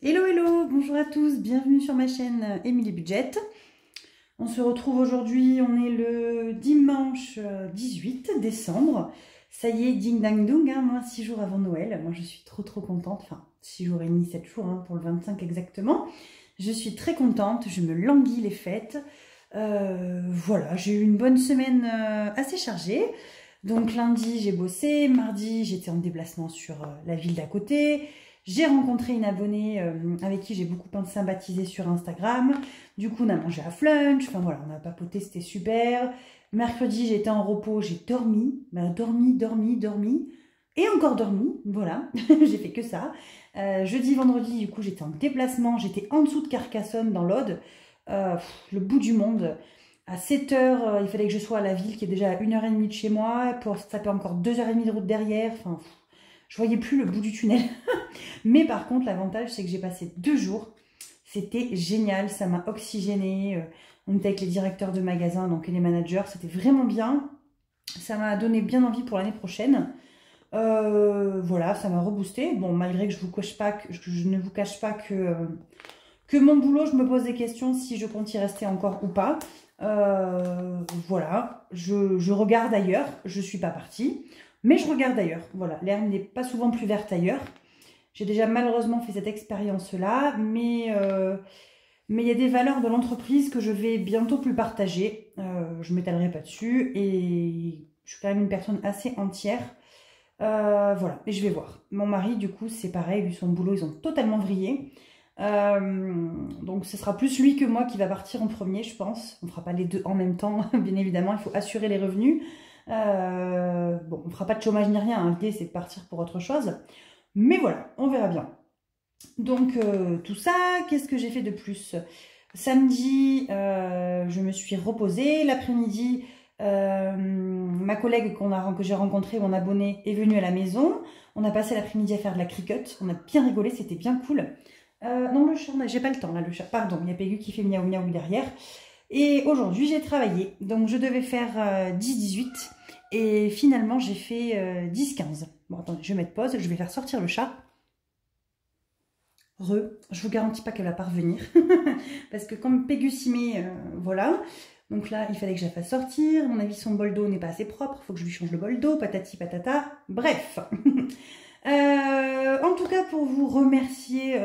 Hello hello, bonjour à tous, bienvenue sur ma chaîne Emilie Budget. On se retrouve aujourd'hui, on est le dimanche 18 décembre. Ça y est, ding dang dung, hein, moins 6 jours avant Noël. Moi je suis trop contente, enfin 6 jours et demi, 7 jours pour le 25 exactement. Je suis très contente, je me languis les fêtes. Voilà, j'ai eu une bonne semaine assez chargée. Donc lundi j'ai bossé, mardi j'étais en déplacement sur la ville d'à côté. J'ai rencontré une abonnée avec qui j'ai beaucoup sympathisé sur Instagram. Du coup, on a mangé à flunch. Enfin voilà, on a papoté, c'était super. Mercredi, j'étais en repos, j'ai dormi. Dormi. Et encore dormi, voilà. J'ai fait que ça. Jeudi, vendredi, du coup, j'étais en déplacement. J'étais en dessous de Carcassonne, dans l'Aude. Le bout du monde. À 7 h, il fallait que je sois à la ville, qui est déjà à 1h30 de chez moi. Pour ça fait encore 2h30 de route derrière. Enfin, je voyais plus le bout du tunnel. Mais par contre, l'avantage, c'est que j'ai passé 2 jours. C'était génial, ça m'a oxygéné. On était avec les directeurs de magasins, donc les managers. C'était vraiment bien. Ça m'a donné bien envie pour l'année prochaine. Voilà, ça m'a reboosté. Bon, malgré que je ne vous cache pas que mon boulot, je me pose des questions si je compte y rester encore ou pas. Voilà, je regarde ailleurs. Je ne suis pas partie. Mais je regarde ailleurs, voilà, l'herbe n'est pas souvent plus verte ailleurs. J'ai déjà malheureusement fait cette expérience-là, mais il y a des valeurs de l'entreprise que je vais bientôt plus partager. Je ne m'étalerai pas dessus et je suis quand même une personne assez entière. Voilà, et je vais voir. Mon mari, du coup, c'est pareil, vu son boulot, ils ont totalement vrillé. Donc ce sera plus lui que moi qui va partir en premier, je pense. On ne fera pas les deux en même temps, bien évidemment, il faut assurer les revenus. Bon, on ne fera pas de chômage ni rien, hein. L'idée c'est de partir pour autre chose. Mais voilà, on verra bien. Donc tout ça, qu'est-ce que j'ai fait de plus? Samedi, je me suis reposée. L'après-midi, ma collègue que j'ai rencontrée, mon abonné, est venue à la maison. On a passé l'après-midi à faire de la cricket. On a bien rigolé, c'était bien cool. Non, le chat, j'ai pas le temps là, le chat. Pardon, il y a Pégu qui fait miaou miaou derrière. Et aujourd'hui, j'ai travaillé. Donc, je devais faire 10-18. Et finalement, j'ai fait 10-15. Bon, attendez, je vais mettre pause. Je vais faire sortir le chat. Je vous garantis pas qu'elle va pas revenir. Parce que comme Pégu s'y met, voilà. Donc là, il fallait que je la fasse sortir. À mon avis, son bol d'eau n'est pas assez propre. Il faut que je lui change le bol d'eau. Patati patata. Bref. En tout cas, pour vous remercier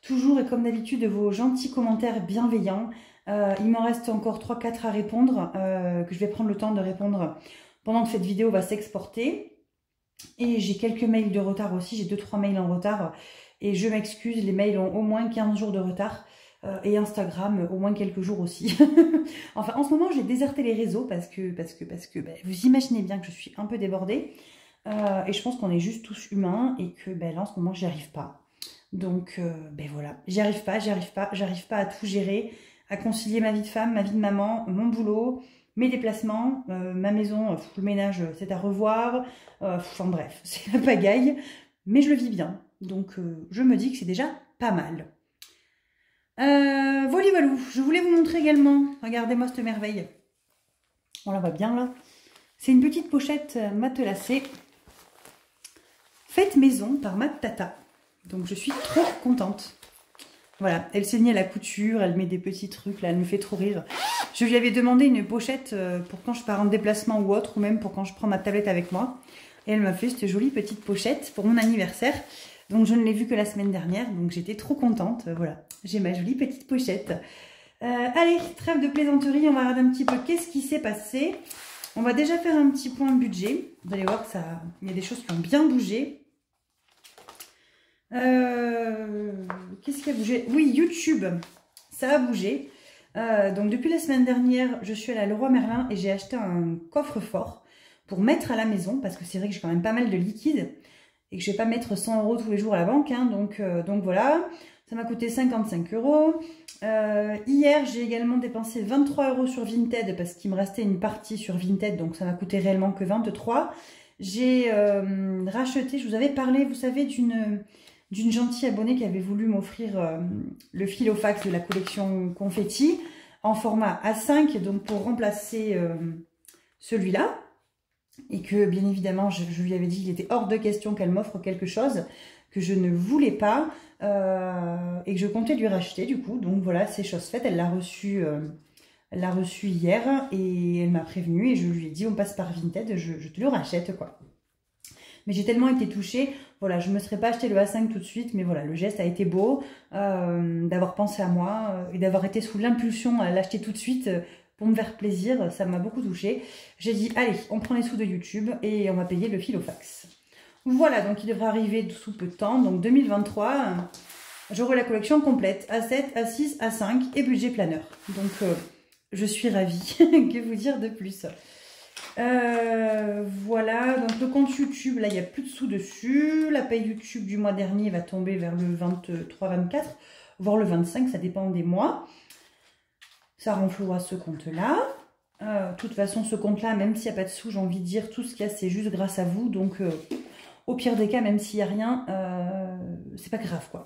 toujours et comme d'habitude de vos gentils commentaires bienveillants. Il m'en reste encore 3-4 à répondre, que je vais prendre le temps de répondre pendant que cette vidéo va s'exporter. Et j'ai quelques mails de retard aussi, j'ai 2-3 mails en retard. Et je m'excuse, les mails ont au moins 15 jours de retard. Et Instagram, au moins quelques jours aussi. Enfin, en ce moment, j'ai déserté les réseaux parce que ben, vous imaginez bien que je suis un peu débordée. Et je pense qu'on est juste tous humains et que ben, là, en ce moment, j'y arrive pas. Donc, ben voilà, j'arrive pas à tout gérer, à concilier ma vie de femme, ma vie de maman, mon boulot, mes déplacements, ma maison, le ménage, c'est à revoir. Enfin bref, c'est la pagaille, mais je le vis bien. Donc, je me dis que c'est déjà pas mal. Voilà, je voulais vous montrer également, regardez-moi cette merveille. On la voit bien là. C'est une petite pochette matelassée, faite maison par ma tata. Donc je suis trop contente. Voilà, elle s'est mise à la couture, elle met des petits trucs là, elle me fait trop rire. Je lui avais demandé une pochette pour quand je pars en déplacement ou autre, ou même pour quand je prends ma tablette avec moi. Et elle m'a fait cette jolie petite pochette pour mon anniversaire. Donc je ne l'ai vue que la semaine dernière, donc j'étais trop contente. Voilà, j'ai ma jolie petite pochette. Allez, trêve de plaisanterie, on va regarder un petit peu qu'est-ce qui s'est passé. On va déjà faire un petit point budget. Vous allez voir qu'il y a des choses qui ont bien bougé. Qu'est-ce qui a bougé? Oui, YouTube, ça a bougé. Donc depuis la semaine dernière, je suis allée à Leroy Merlin et j'ai acheté un coffre-fort pour mettre à la maison parce que c'est vrai que j'ai quand même pas mal de liquide et que je vais pas mettre 100 € tous les jours à la banque. Hein, donc voilà, ça m'a coûté 55 €. Hier, j'ai également dépensé 23 € sur Vinted parce qu'il me restait une partie sur Vinted, donc ça m'a coûté réellement que 23 €. J'ai racheté, je vous avais parlé, vous savez, d'une gentille abonnée qui avait voulu m'offrir le filofax de la collection Confetti en format A5, donc pour remplacer celui-là. Et que bien évidemment, je lui avais dit qu'il était hors de question qu'elle m'offre quelque chose que je ne voulais pas et que je comptais lui racheter du coup. Donc voilà, c'est chose faite, elle l'a reçu hier et elle m'a prévenue et je lui ai dit on passe par Vinted, je te le rachète quoi. Mais j'ai tellement été touchée, voilà, je ne me serais pas acheté le A5 tout de suite, mais voilà, le geste a été beau, d'avoir pensé à moi et d'avoir été sous l'impulsion à l'acheter tout de suite pour me faire plaisir, ça m'a beaucoup touchée. J'ai dit, allez, on prend les sous de YouTube et on va payer le fil au fax. Voilà, donc il devrait arriver sous peu de temps, donc 2023, j'aurai la collection complète, A7, A6, A5 et budget planeur. Donc je suis ravie, que vous dire de plus. Voilà, donc le compte YouTube, là il n'y a plus de sous dessus. La paye YouTube du mois dernier va tomber vers le 23-24, voire le 25, ça dépend des mois. Ça renflouera ce compte-là. De toute façon, ce compte-là, même s'il n'y a pas de sous, j'ai envie de dire, tout ce qu'il y a, c'est juste grâce à vous. Donc, au pire des cas, même s'il n'y a rien, c'est pas grave, quoi.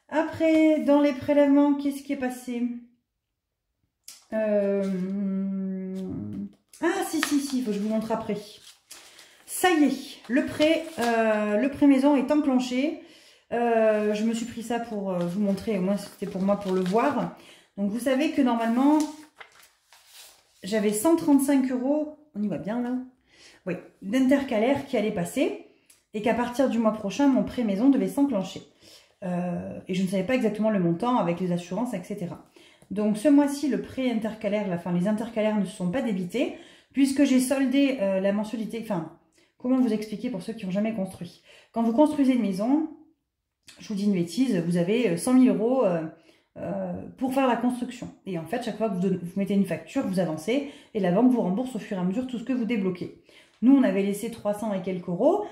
Après, dans les prélèvements, qu'est-ce qui est passé? Ah, si, il faut que je vous montre après. Ça y est, le prêt maison est enclenché. Je me suis pris ça pour vous montrer, au moins c'était pour moi pour le voir. Donc vous savez que normalement, j'avais 135 €, on y voit bien là, oui, d'intercalaire qui allait passer et qu'à partir du mois prochain, mon prêt maison devait s'enclencher. Et je ne savais pas exactement le montant avec les assurances, etc. Donc ce mois-ci, le prêt intercalaire, les intercalaires ne se sont pas débités puisque j'ai soldé la mensualité. Enfin, comment vous expliquer pour ceux qui n'ont jamais construit? Quand vous construisez une maison, je vous dis une bêtise, vous avez 100 000 € pour faire la construction. Et en fait, chaque fois que vous mettez une facture, vous avancez et la banque vous rembourse au fur et à mesure tout ce que vous débloquez. Nous, on avait laissé 300 et quelques euros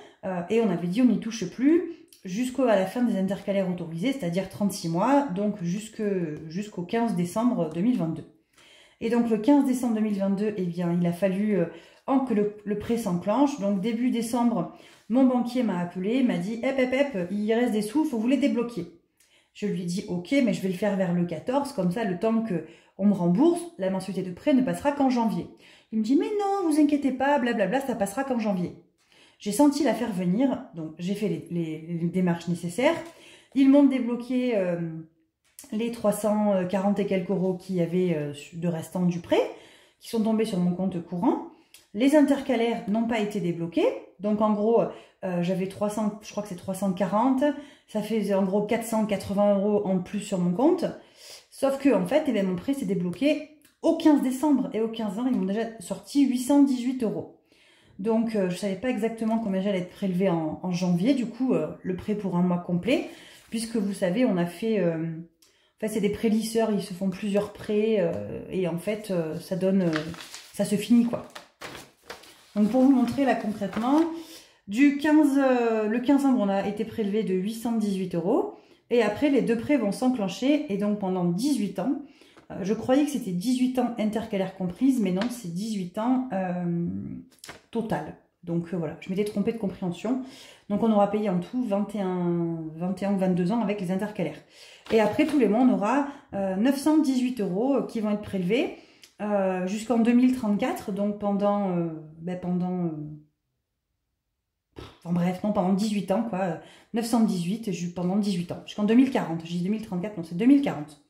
et on avait dit on n'y touche plus jusqu'à la fin des intercalaires autorisés, c'est-à-dire 36 mois, donc jusqu'au 15 décembre 2022. Et donc le 15 décembre 2022, eh bien, il a fallu que le prêt s'enclenche. Donc début décembre, mon banquier m'a appelé, m'a dit il reste des sous, il faut vous les débloquer. Je lui ai dit ok, mais je vais le faire vers le 14, comme ça le temps qu'on me rembourse, la mensualité de prêt ne passera qu'en janvier. Il me dit mais non, vous inquiétez pas, blablabla, ça passera qu'en janvier. J'ai senti la faire venir, donc j'ai fait les démarches nécessaires. Ils m'ont débloqué les 340 et quelques euros qu'il y avait de restant du prêt, qui sont tombés sur mon compte courant. Les intercalaires n'ont pas été débloqués. Donc en gros, j'avais 300, je crois que c'est 340. Ça fait en gros 480 € en plus sur mon compte. Sauf que en fait, mon prêt s'est débloqué au 15 décembre. Et au 15 ans, ils m'ont déjà sorti 818 €. Donc, je ne savais pas exactement combien j'allais être prélevée en janvier. Du coup, le prêt pour un mois complet. Puisque vous savez, on a fait... en fait, c'est des prêts lisseurs. Ils se font plusieurs prêts. Et en fait, ça donne... ça se finit, quoi. Donc, pour vous montrer, là, concrètement, le 15 novembre, on a été prélevé de 818 €. Et après, les deux prêts vont s'enclencher. Et donc, pendant 18 ans... je croyais que c'était 18 ans intercalaires comprises, mais non, c'est 18 ans total. Donc voilà, je m'étais trompée de compréhension. Donc on aura payé en tout 21 ou 22 ans avec les intercalaires. Et après, tous les mois, on aura 918 € qui vont être prélevés jusqu'en 2034. Donc pendant 18 ans, quoi. 918 pendant 18 ans. Jusqu'en 2040. Je dis 2034, non, c'est 2040.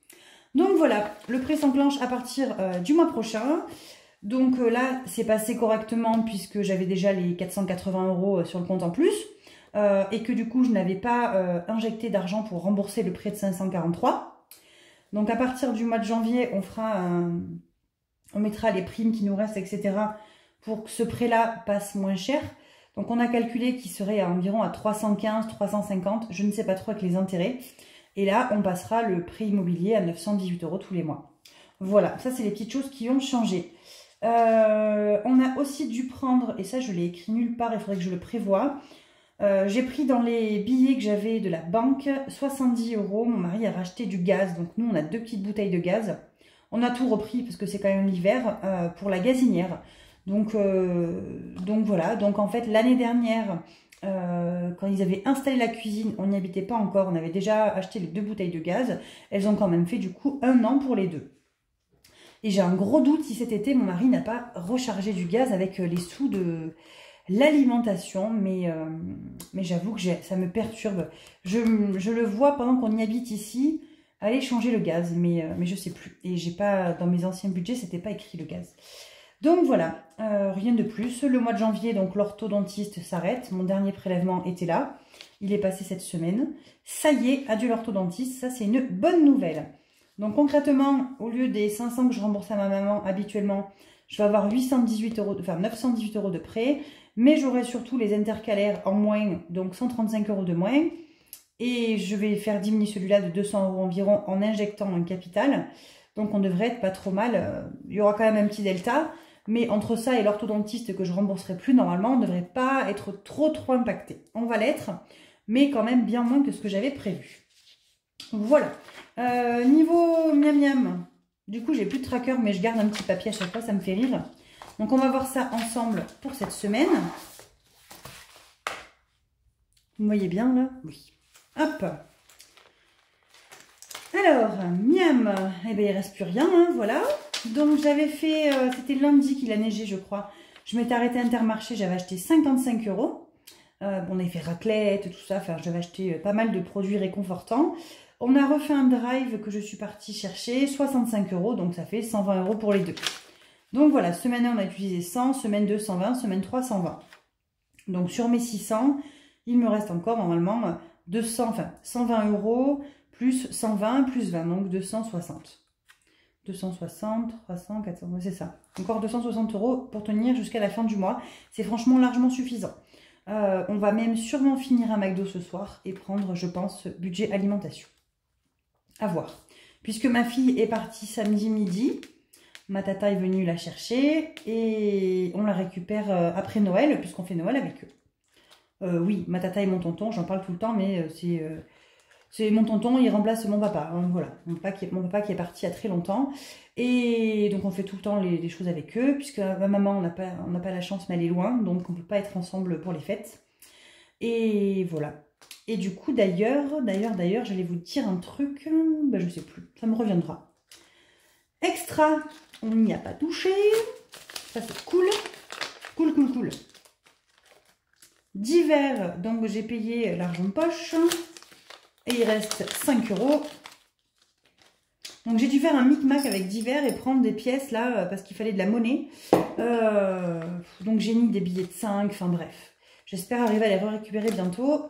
Donc voilà, le prêt s'enclenche à partir du mois prochain. Donc là, c'est passé correctement puisque j'avais déjà les 480 € sur le compte en plus. Et que du coup, je n'avais pas injecté d'argent pour rembourser le prêt de 543. Donc à partir du mois de janvier, on mettra les primes qui nous restent, etc. pour que ce prêt-là passe moins cher. Donc on a calculé qu'il serait environ à 315, 350, je ne sais pas trop avec les intérêts. Et là, on passera le prêt immobilier à 918 € tous les mois. Voilà, ça c'est les petites choses qui ont changé. On a aussi dû prendre, et ça je l'ai écrit nulle part, il faudrait que je le prévoie. J'ai pris dans les billets que j'avais de la banque 70 €. Mon mari a racheté du gaz, donc nous on a 2 petites bouteilles de gaz. On a tout repris parce que c'est quand même l'hiver pour la gazinière. Donc voilà, donc en fait l'année dernière... quand ils avaient installé la cuisine, on n'y habitait pas encore, on avait déjà acheté les 2 bouteilles de gaz. Elles ont quand même fait du coup 1 an pour les 2. Et j'ai un gros doute si cet été, mon mari n'a pas rechargé du gaz avec les sous de l'alimentation. Mais j'avoue que ça me perturbe. Je le vois pendant qu'on y habite ici, aller changer le gaz. Mais je sais plus. Et j'ai pas, dans mes anciens budgets, c'était pas écrit le gaz. Donc voilà, rien de plus. Le mois de janvier, donc l'orthodontiste s'arrête. Mon dernier prélèvement était là. Il est passé cette semaine. Ça y est, adieu l'orthodontiste. Ça, c'est une bonne nouvelle. Donc concrètement, au lieu des 500 que je rembourse à ma maman habituellement, je vais avoir 818 €, enfin 918 € de prêt. Mais j'aurai surtout les intercalaires en moins, donc 135 € de moins. Et je vais faire diminuer celui-là de 200 € environ en injectant un capital. Donc on devrait être pas trop mal. Il y aura quand même un petit delta. Mais entre ça et l'orthodontiste que je rembourserai plus, normalement, on ne devrait pas être trop impacté. On va l'être, mais quand même bien moins que ce que j'avais prévu. Voilà. Niveau miam miam, du coup, j'ai plus de tracker, mais je garde un petit papier à chaque fois, ça me fait rire. Donc, on va voir ça ensemble pour cette semaine. Vous voyez bien, là? Oui. Hop. Alors, miam, eh bien, il ne reste plus rien, hein, voilà. Donc, j'avais fait, c'était lundi qu'il a neigé, je crois. Je m'étais arrêtée à Intermarché, j'avais acheté 55 €. Bon, on avait fait raclette, tout ça. Enfin, j'avais acheté pas mal de produits réconfortants. On a refait un drive que je suis partie chercher, 65 €. Donc, ça fait 120 € pour les deux. Donc, voilà, semaine 1, on a utilisé 100, semaine 2, 120, semaine 3, 120. Donc, sur mes 600, il me reste encore, normalement, 120 € plus 120 plus 20, donc 260. 260, 300, 400, c'est ça. Encore 260 € pour tenir jusqu'à la fin du mois. C'est franchement largement suffisant. On va même sûrement finir un McDo ce soir et prendre, je pense, budget alimentation. À voir. Puisque ma fille est partie samedi midi, ma tata est venue la chercher et on la récupère après Noël, puisqu'on fait Noël avec eux. Oui, ma tata et mon tonton, j'en parle tout le temps, mais c'est mon tonton, il remplace mon papa. Donc voilà, mon papa qui est parti il y a très longtemps. Et donc on fait tout le temps les choses avec eux, puisque ma maman, on n'a pas la chance, mais elle est loin, donc on ne peut pas être ensemble pour les fêtes. Et voilà. Et du coup, d'ailleurs, j'allais vous dire un truc, ben, je sais plus, ça me reviendra. Extra, on n'y a pas touché. Ça c'est cool. Cool. Divers, donc j'ai payé l'argent de poche. Et il reste 5 €. Donc j'ai dû faire un micmac avec divers et prendre des pièces là parce qu'il fallait de la monnaie. Donc j'ai mis des billets de 5, enfin bref. J'espère arriver à les récupérer bientôt.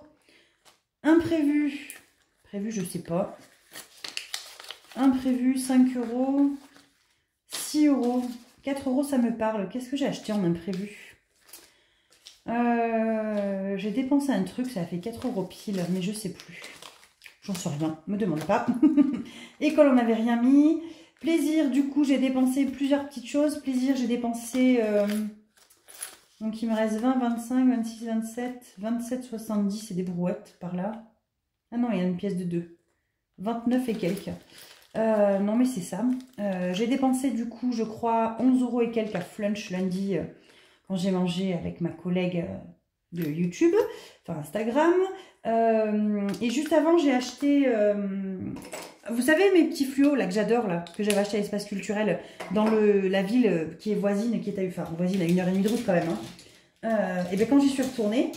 Imprévu. Prévu, je sais pas. Imprévu, 5 €. 6 €. 4 € ça me parle. Qu'est-ce que j'ai acheté en imprévu? J'ai dépensé un truc, ça a fait 4 € pile, mais je sais plus. J'en sais rien, me demande pas. École, on n'avait rien mis. Plaisir, du coup, j'ai dépensé plusieurs petites choses. Plaisir, j'ai dépensé... donc, il me reste 20, 25, 26, 27, 27, 70. C'est des brouettes par là. Ah non, il y a une pièce de 2. 29 et quelques. Non, mais c'est ça. J'ai dépensé, du coup, je crois, 11 € et quelques à Flunch lundi, quand j'ai mangé avec ma collègue... de YouTube, enfin Instagram. Et juste avant, j'ai acheté, vous savez mes petits fluos là que j'adore, là, que j'avais acheté à l'espace culturel dans la ville qui est voisine, qui est à voisine à 1h30 de route quand même. Hein. Et bien quand j'y suis retournée,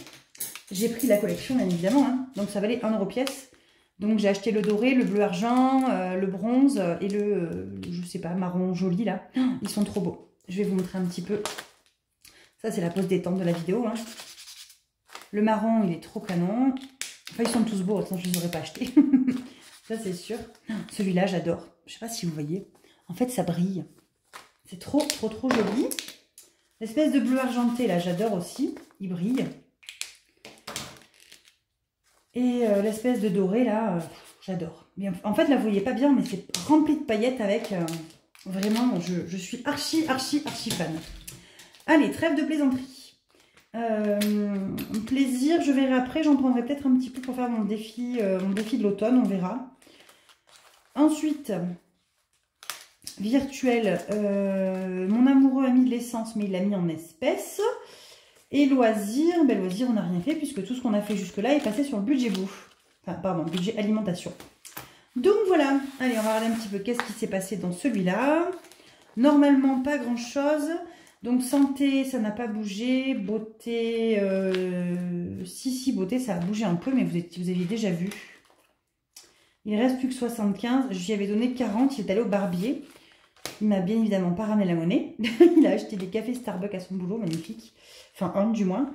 j'ai pris la collection bien évidemment, hein, donc ça valait 1 € pièce. Donc j'ai acheté le doré, le bleu argent, le bronze et le, je sais pas, marron joli là. Ils sont trop beaux. Je vais vous montrer un petit peu. Ça c'est la pose détente de la vidéo. Hein. Le marron, il est trop canon. Enfin, ils sont tous beaux, attends, je ne les aurais pas achetés. Ça, c'est sûr. Celui-là, j'adore. Je ne sais pas si vous voyez. En fait, ça brille. C'est trop joli. L'espèce de bleu argenté, là, j'adore aussi. Il brille. Et l'espèce de doré, là, j'adore. En fait, là, vous voyez pas bien, mais c'est rempli de paillettes avec... vraiment, je suis archi fan. Allez, trêve de plaisanterie. Plaisir, je verrai après, j'en prendrai peut-être un petit peu pour faire mon défi de l'automne, on verra. Ensuite, virtuel, mon amoureux a mis de l'essence, mais il l'a mis en espèces. Et loisirs, ben loisirs, on n'a rien fait puisque tout ce qu'on a fait jusque-là est passé sur le budget bouffe. Enfin, pardon, budget alimentation. Donc voilà, allez, on va regarder un petit peu qu'est-ce qui s'est passé dans celui-là. Normalement, pas grand-chose. Donc, santé, ça n'a pas bougé. Beauté, si, beauté, ça a bougé un peu, mais vous aviez déjà vu. Il reste plus que 75. Je lui avais donné 40. Il est allé au barbier. Il m'a bien évidemment pas ramené la monnaie. Il a acheté des cafés Starbucks à son boulot, magnifique. Enfin, un du moins,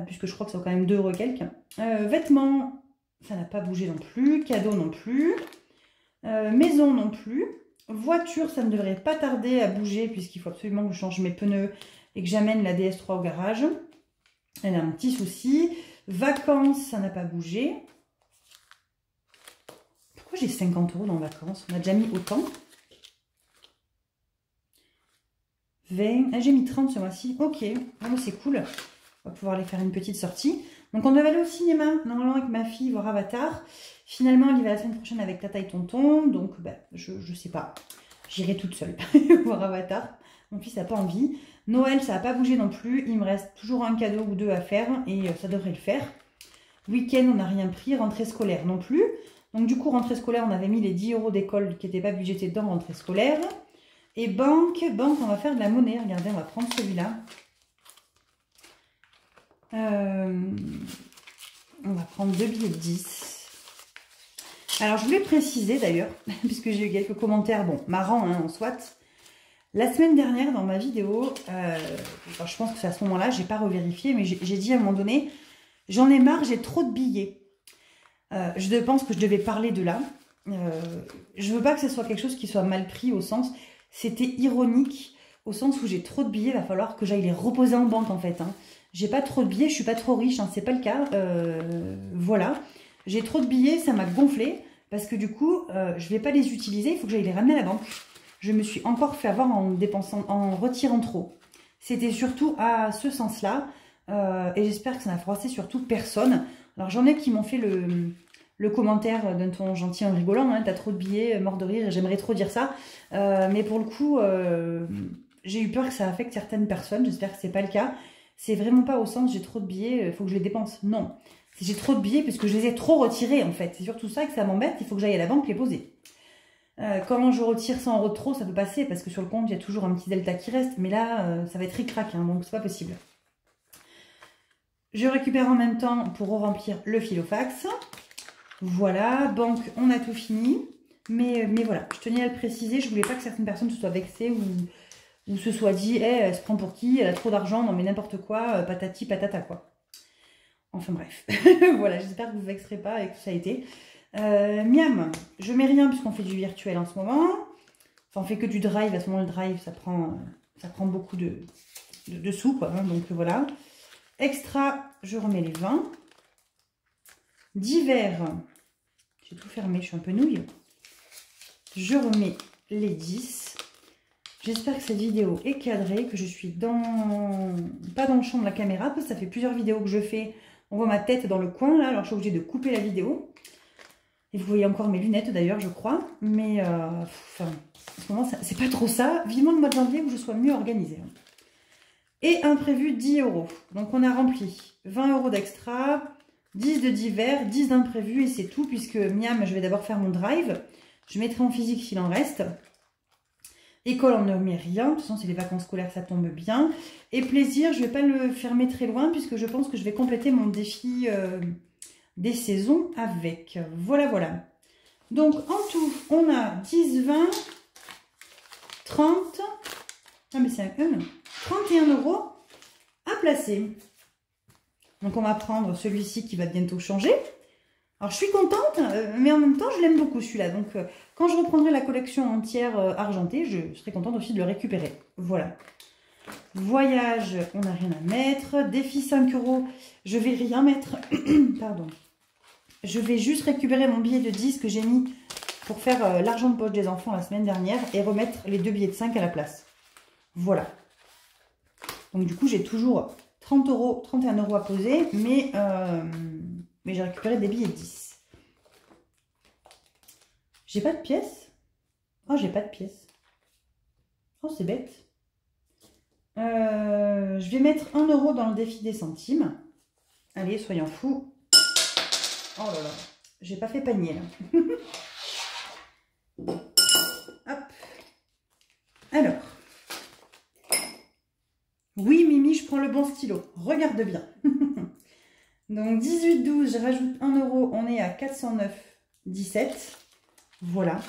puisque je crois que ça vaut quand même 2 € quelques. Vêtements, ça n'a pas bougé non plus. Cadeaux non plus. Maison non plus. Voiture, ça ne devrait pas tarder à bouger, puisqu'il faut absolument que je change mes pneus et que j'amène la DS3 au garage. Elle a un petit souci. Vacances, ça n'a pas bougé. Pourquoi j'ai 50 € dans vacances? On a déjà mis autant. 20. Ah, j'ai mis 30 ce mois-ci. Ok, ah, c'est cool. On va pouvoir aller faire une petite sortie. Donc on devait aller au cinéma, normalement avec ma fille, voir Avatar. Finalement, elle y va la semaine prochaine avec Tata et Tonton. Donc ben, je sais pas. J'irai toute seule voir Avatar. Mon fils n'a pas envie. Noël, ça n'a pas bougé non plus. Il me reste toujours un cadeau ou deux à faire et ça devrait le faire. Week-end, on n'a rien pris. Rentrée scolaire non plus. Donc du coup, rentrée scolaire, on avait mis les 10 € d'école qui n'étaient pas budgétés dans rentrée scolaire. Et banque, on va faire de la monnaie. Regardez, on va prendre celui-là. On va prendre 2 billets de 10. Alors, je voulais préciser d'ailleurs, puisque j'ai eu quelques commentaires, bon, marrants, hein, en soit. La semaine dernière, dans ma vidéo, je pense que c'est à ce moment-là, j'ai pas revérifié, mais j'ai dit à un moment donné, j'en ai marre, j'ai trop de billets. Je pense que je devais parler de là. Je veux pas que ce soit quelque chose qui soit mal pris au sens... C'était ironique, au sens où j'ai trop de billets, il va falloir que j'aille les reposer en banque en fait. Hein. J'ai pas trop de billets, je suis pas trop riche, hein, c'est pas le cas. Voilà, j'ai trop de billets, ça m'a gonflé, parce que du coup, je vais pas les utiliser, il faut que j'aille les ramener à la banque. Je me suis encore fait avoir en dépensant, en retirant trop. C'était surtout à ce sens-là, et j'espère que ça n'a froissé surtout personne. Alors j'en ai qui m'ont fait le commentaire d'un ton gentil en rigolant, hein, t'as trop de billets, mort de rire, j'aimerais trop dire ça. Mais pour le coup, j'ai eu peur que ça affecte certaines personnes, j'espère que c'est pas le cas. C'est vraiment pas au sens j'ai trop de billets, il faut que je les dépense. Non, j'ai trop de billets parce que je les ai trop retirés en fait. C'est surtout ça que ça m'embête, il faut que j'aille à la banque les poser. Quand je retire 100 € de trop, ça peut passer parce que sur le compte, il y a toujours un petit delta qui reste. Mais là, ça va être ric-rac, hein, donc c'est pas possible. Je récupère en même temps pour remplir le filofax. Voilà, banque, on a tout fini. Mais voilà, je tenais à le préciser, je voulais pas que certaines personnes se soient vexées ou se soient dit, elle se prend pour qui, elle a trop d'argent, non mais n'importe quoi, patati patata quoi. Enfin bref, voilà, j'espère que vous ne vexerez pas et que ça a été. Miam, je mets rien puisqu'on fait du virtuel en ce moment. Enfin, on fait que du drive, à ce moment le drive ça prend beaucoup de sous quoi, hein, donc voilà. Extra, je remets les 20. Divers, j'ai tout fermé, je suis un peu nouille. Je remets les 10. J'espère que cette vidéo est cadrée, que je suis pas dans le champ de la caméra, parce que ça fait plusieurs vidéos que je fais. On voit ma tête dans le coin là, alors je suis obligée de couper la vidéo. Et vous voyez encore mes lunettes d'ailleurs, je crois. Mais enfin, en ce moment, c'est pas trop ça. Vivement le mois de janvier où je sois mieux organisée. Et imprévu 10 €. Donc on a rempli 20 € d'extra, 10 de divers, 10 d'imprévu et c'est tout, puisque miam, je vais d'abord faire mon drive. Je mettrai en physique s'il en reste. École, on ne met rien. De toute façon, c'est les vacances scolaires, ça tombe bien. Et plaisir, je ne vais pas le fermer très loin, puisque je pense que je vais compléter mon défi des saisons avec. Voilà, voilà. Donc, en tout, on a 10, 20, 30. Ah, mais c'est un 31 € à placer. Donc, on va prendre celui-ci qui va bientôt changer. Alors, je suis contente, mais en même temps, je l'aime beaucoup, celui-là. Donc, quand je reprendrai la collection entière argentée, je serai contente aussi de le récupérer. Voilà. Voyage, on n'a rien à mettre. Défi 5 €, je vais rien mettre. Pardon. Je vais juste récupérer mon billet de 10 que j'ai mis pour faire l'argent de poche des enfants la semaine dernière et remettre les 2 billets de 5 à la place. Voilà. Donc, du coup, j'ai toujours 30 €, 31 € à poser, mais j'ai récupéré des billets de 10. J'ai pas de pièces. Oh, j'ai pas de pièces. Oh, c'est bête. Je vais mettre 1 € dans le défi des centimes. Allez, soyons fous. Oh là là, j'ai pas fait panier là. Hop. Alors. prends le bon stylo. Regarde bien. Donc 18,12, je rajoute 1 euro, on est à 409,17. Voilà.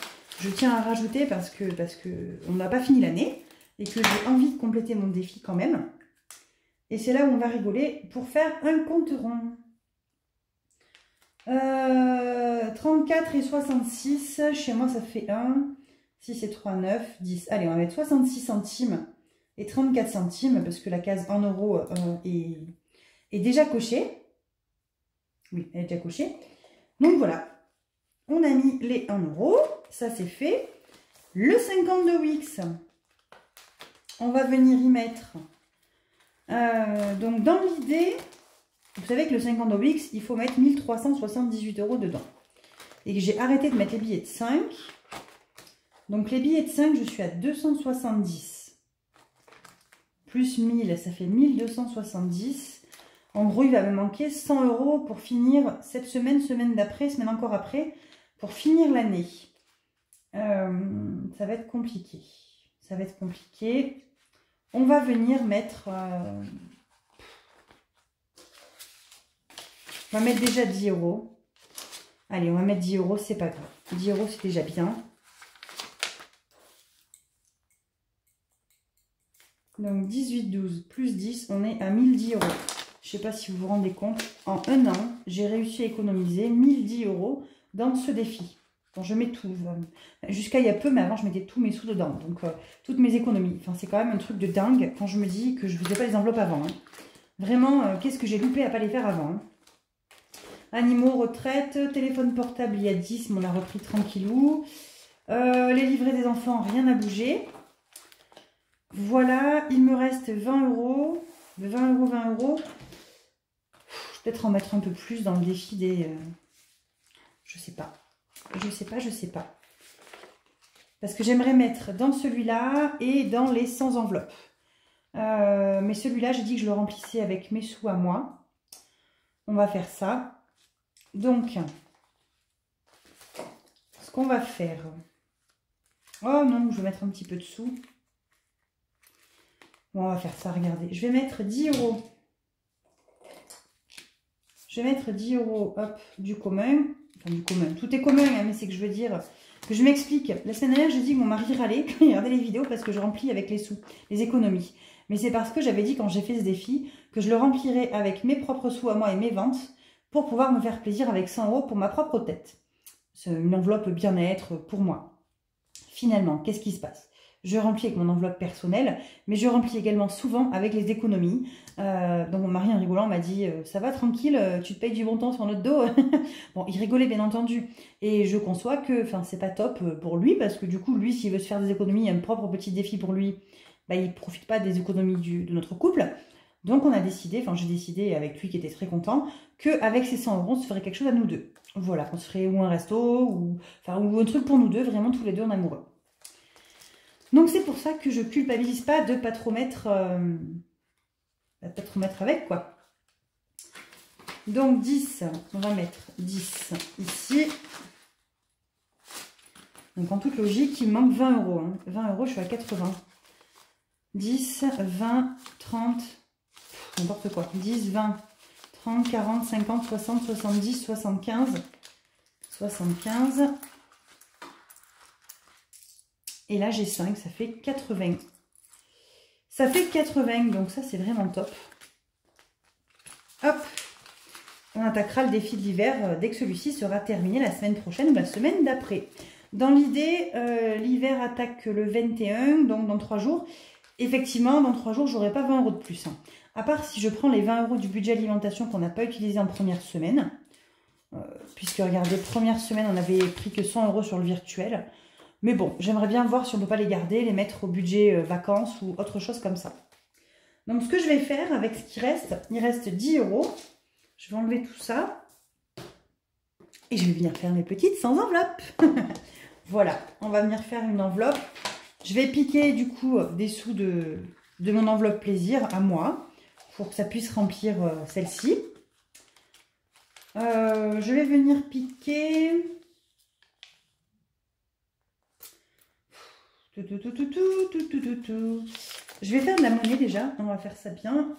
Je tiens à rajouter parce que on n'a pas fini l'année et que j'ai envie de compléter mon défi quand même. Et c'est là où on va rigoler pour faire un compte rond. 34 et 66, chez moi ça fait 1, 6 et 3, 9, 10. Allez, on va mettre 66 centimes et 34 centimes parce que la case 1 euro est déjà cochée. Oui, elle est déjà cochée. Donc voilà, on a mis les 1 euro, ça c'est fait. Le 50 de Wix, on va venir y mettre. Donc dans l'idée, vous savez que le 50 de Wix, il faut mettre 1378 euros dedans. Et que j'ai arrêté de mettre les billets de 5. Donc les billets de 5, je suis à 270. Plus 1000, ça fait 1270. En gros, il va me manquer 100 euros pour finir cette semaine, semaine d'après, semaine encore après, pour finir l'année. Ça va être compliqué. Ça va être compliqué. On va venir mettre... on va mettre déjà 10 euros. Allez, on va mettre 10 euros, c'est pas grave. 10 euros, c'est déjà bien. Donc 18, 12 plus 10, on est à 1010 euros. Je ne sais pas si vous vous rendez compte, en un an, j'ai réussi à économiser 1010 euros dans ce défi. Bon, je mets tout. Jusqu'à il y a peu, mais avant, je mettais tous mes sous dedans. Donc, toutes mes économies. Enfin, c'est quand même un truc de dingue quand je me dis que je ne faisais pas les enveloppes avant. Hein. Vraiment, qu'est-ce que j'ai loupé à ne pas les faire avant. Hein. Animaux, retraite, téléphone portable, il y a 10, mais on l'a repris tranquillou. Les livrets des enfants, rien n'a bougé. Voilà, il me reste 20 euros. 20 euros, 20 euros. Je vais peut-être en mettre un peu plus dans le défi des... je sais pas. Je sais pas. Parce que j'aimerais mettre dans celui-là et dans les 100 enveloppes. Mais celui-là, j'ai dit que je le remplissais avec mes sous à moi. On va faire ça. Donc, ce qu'on va faire... Oh non, je vais mettre un petit peu de sous. Bon, on va faire ça, regardez. Je vais mettre 10 euros. Je vais mettre 10 euros, hop, du commun. Enfin, du commun. Tout est commun, hein, mais c'est que je veux dire... que je m'explique. La semaine dernière, j'ai dit que mon mari râlait quand il regardait les vidéos parce que je remplis avec les sous, les économies. Mais c'est parce que j'avais dit quand j'ai fait ce défi que je le remplirais avec mes propres sous à moi et mes ventes pour pouvoir me faire plaisir avec 100 euros pour ma propre tête. C'est une enveloppe bien-être pour moi. Finalement, qu'est-ce qui se passe? Je remplis avec mon enveloppe personnelle, mais je remplis également souvent avec les économies. Donc mon mari en rigolant m'a dit « ça va tranquille, tu te payes du bon temps sur notre dos ?» Bon, il rigolait bien entendu. Et je conçois que c'est pas top pour lui, parce que du coup, lui, s'il veut se faire des économies, un propre petit défi pour lui, bah, il ne profite pas des économies de notre couple. Donc on a décidé, j'ai décidé avec lui qui était très content, qu'avec ces 100 euros, on se ferait quelque chose à nous deux. Voilà, on se ferait ou un resto, ou un truc pour nous deux, vraiment tous les deux en amoureux. Donc c'est pour ça que je culpabilise pas de pas trop mettre, avec quoi. Donc 10, on va mettre 10 ici. Donc en toute logique, il me manque 20 euros. Hein. 20 euros, je suis à 80. 10, 20, 30, n'importe quoi. 10, 20, 30, 40, 50, 60, 70, 75. 75. Et là, j'ai 5, ça fait 80. Ça fait 80, donc ça, c'est vraiment top. Hop, on attaquera le défi de l'hiver dès que celui-ci sera terminé la semaine prochaine ou la semaine d'après. Dans l'idée, l'hiver attaque le 21, donc dans 3 jours. Effectivement, dans 3 jours, j'aurai pas 20 euros de plus. Hein. À part si je prends les 20 euros du budget alimentation qu'on n'a pas utilisé en première semaine. Puisque, regardez, première semaine, on n'avait pris que 100 euros sur le virtuel. Mais bon, j'aimerais bien voir si on ne peut pas les garder, les mettre au budget vacances ou autre chose comme ça. Donc, ce que je vais faire avec ce qui reste, il reste 10 euros. Je vais enlever tout ça. Et je vais venir faire mes petites sans enveloppe. Voilà, on va venir faire une enveloppe. Je vais piquer du coup des sous de mon enveloppe plaisir à moi. Pour que ça puisse remplir celle-ci. Je vais venir piquer... Je vais faire de la monnaie déjà, on va faire ça bien.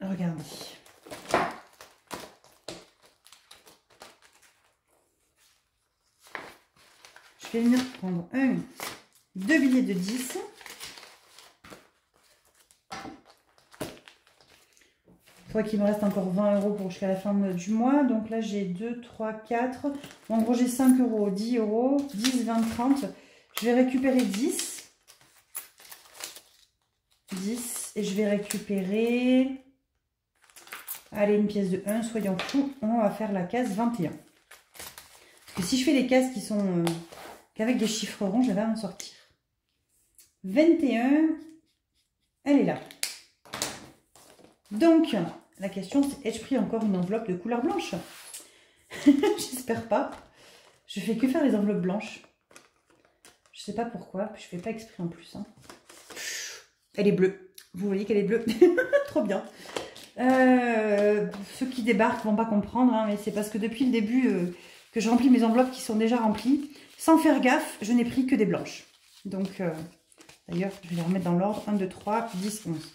regardez. Je vais venir prendre 2 billets de 10. Il faudrait qu'il me reste encore 20 € pour jusqu'à la fin du mois. Donc là, j'ai 2, 3, 4. En gros, j'ai 5 €, 10 €, 10, 20, 30. Je vais récupérer 10. 10. Et je vais récupérer... Allez, une pièce de 1. Soyons fous. On va faire la case 21. Parce que si je fais les cases qui sont... qu'avec des chiffres ronds, je vais m'en sortir. 21. Elle est là. Donc, la question c'est, ai-je pris encore une enveloppe de couleur blanche? J'espère pas. Je fais que faire les enveloppes blanches. Je sais pas pourquoi, puis je fais pas exprès en plus. Hein. Elle est bleue. Vous voyez qu'elle est bleue. Trop bien. Ceux qui débarquent vont pas comprendre, hein, mais c'est parce que depuis le début que je remplis mes enveloppes qui sont déjà remplies. Sans faire gaffe, je n'ai pris que des blanches. Donc, d'ailleurs, je vais les remettre dans l'ordre. 1, 2, 3, 10, 11.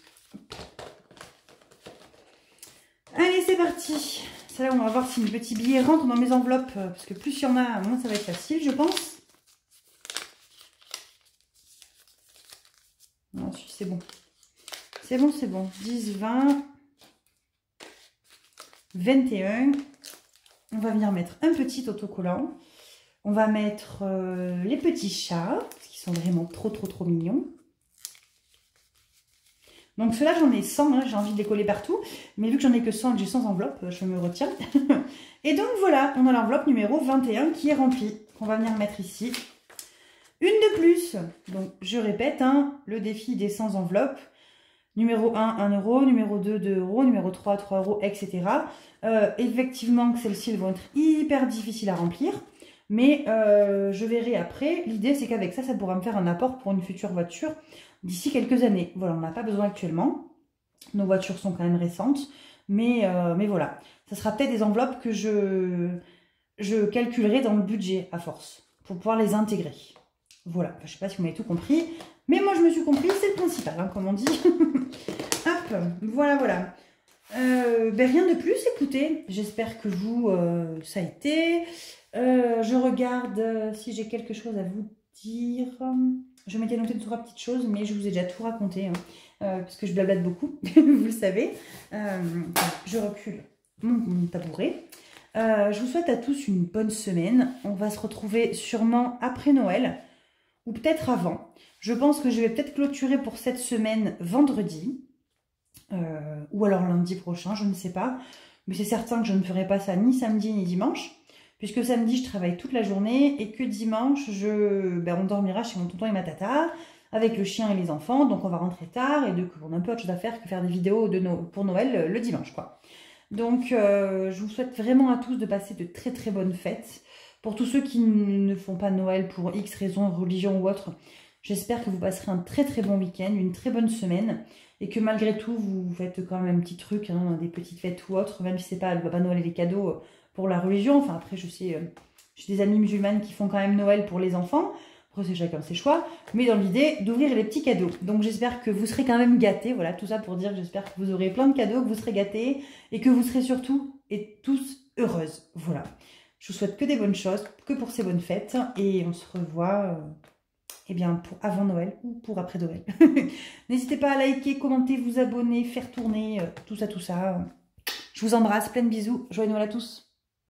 Allez, c'est parti. C'est là où on va voir si mes petits billets rentrent dans mes enveloppes. Parce que plus il y en a, moins ça va être facile, je pense. Non, c'est bon. C'est bon, c'est bon. 10, 20, 21. On va venir mettre un petit autocollant. On va mettre les petits chats, parce qu'ils sont vraiment trop mignons. Donc ceux-là, j'en ai 100, hein, j'ai envie de les coller partout. Mais vu que j'en ai que 100 et que j'ai 100 enveloppes, je me retiens. Et donc voilà, on a l'enveloppe numéro 21 qui est remplie. On va venir mettre ici. Une de plus. Donc je répète, hein, le défi des 100 enveloppes. Numéro 1, 1 €. Numéro 2, 2 €. Numéro 3, 3 €, etc. Effectivement que celles-ci vont être hyper difficiles à remplir. Mais je verrai après. L'idée, c'est qu'avec ça, ça pourra me faire un apport pour une future voiture d'ici quelques années. Voilà, on n'a pas besoin actuellement. Nos voitures sont quand même récentes. Mais voilà. Ça sera peut-être des enveloppes que je calculerai dans le budget à force. Pour pouvoir les intégrer. Voilà. Enfin, je ne sais pas si vous m'avez tout compris. Mais moi, je me suis compris. C'est le principal, hein, comme on dit. Hop. Voilà. Ben, rien de plus, écoutez. J'espère que vous, ça a été... je regarde si j'ai quelque chose à vous dire. Je m'étais noté 2 ou 3 petites choses, mais je vous ai déjà tout raconté, hein, parce que je blablate beaucoup, vous le savez. Je recule mon tabouret. Je vous souhaite à tous une bonne semaine. On va se retrouver sûrement après Noël, ou peut-être avant. Je pense que je vais peut-être clôturer pour cette semaine vendredi, ou alors lundi prochain, je ne sais pas. Mais c'est certain que je ne ferai pas ça ni samedi ni dimanche. Puisque samedi, je travaille toute la journée et que dimanche, on dormira chez mon tonton et ma tata avec le chien et les enfants. Donc, on va rentrer tard et on a un peu autre chose à faire que faire des vidéos pour Noël le dimanche, quoi. Donc, je vous souhaite vraiment à tous de passer de très bonnes fêtes. Pour tous ceux qui ne font pas Noël pour X raisons, religion ou autre, j'espère que vous passerez un très bon week-end, une très bonne semaine. Et que malgré tout, vous faites quand même un petit truc, hein, des petites fêtes ou autres, même si c'est pas le Papa Noël et les cadeaux pour la religion. Enfin, après, je sais, j'ai des amies musulmanes qui font quand même Noël pour les enfants. Après, c'est chacun ses choix. Mais dans l'idée d'ouvrir les petits cadeaux. Donc, j'espère que vous serez quand même gâtés. Voilà, tout ça pour dire que j'espère que vous aurez plein de cadeaux, que vous serez gâtés et que vous serez surtout et tous heureuses. Voilà. Je vous souhaite que des bonnes choses, que pour ces bonnes fêtes. Et on se revoit... eh bien, pour avant Noël ou pour après Noël. N'hésitez pas à liker, commenter, vous abonner, faire tourner, tout ça. Je vous embrasse, plein de bisous. Joyeux Noël à tous.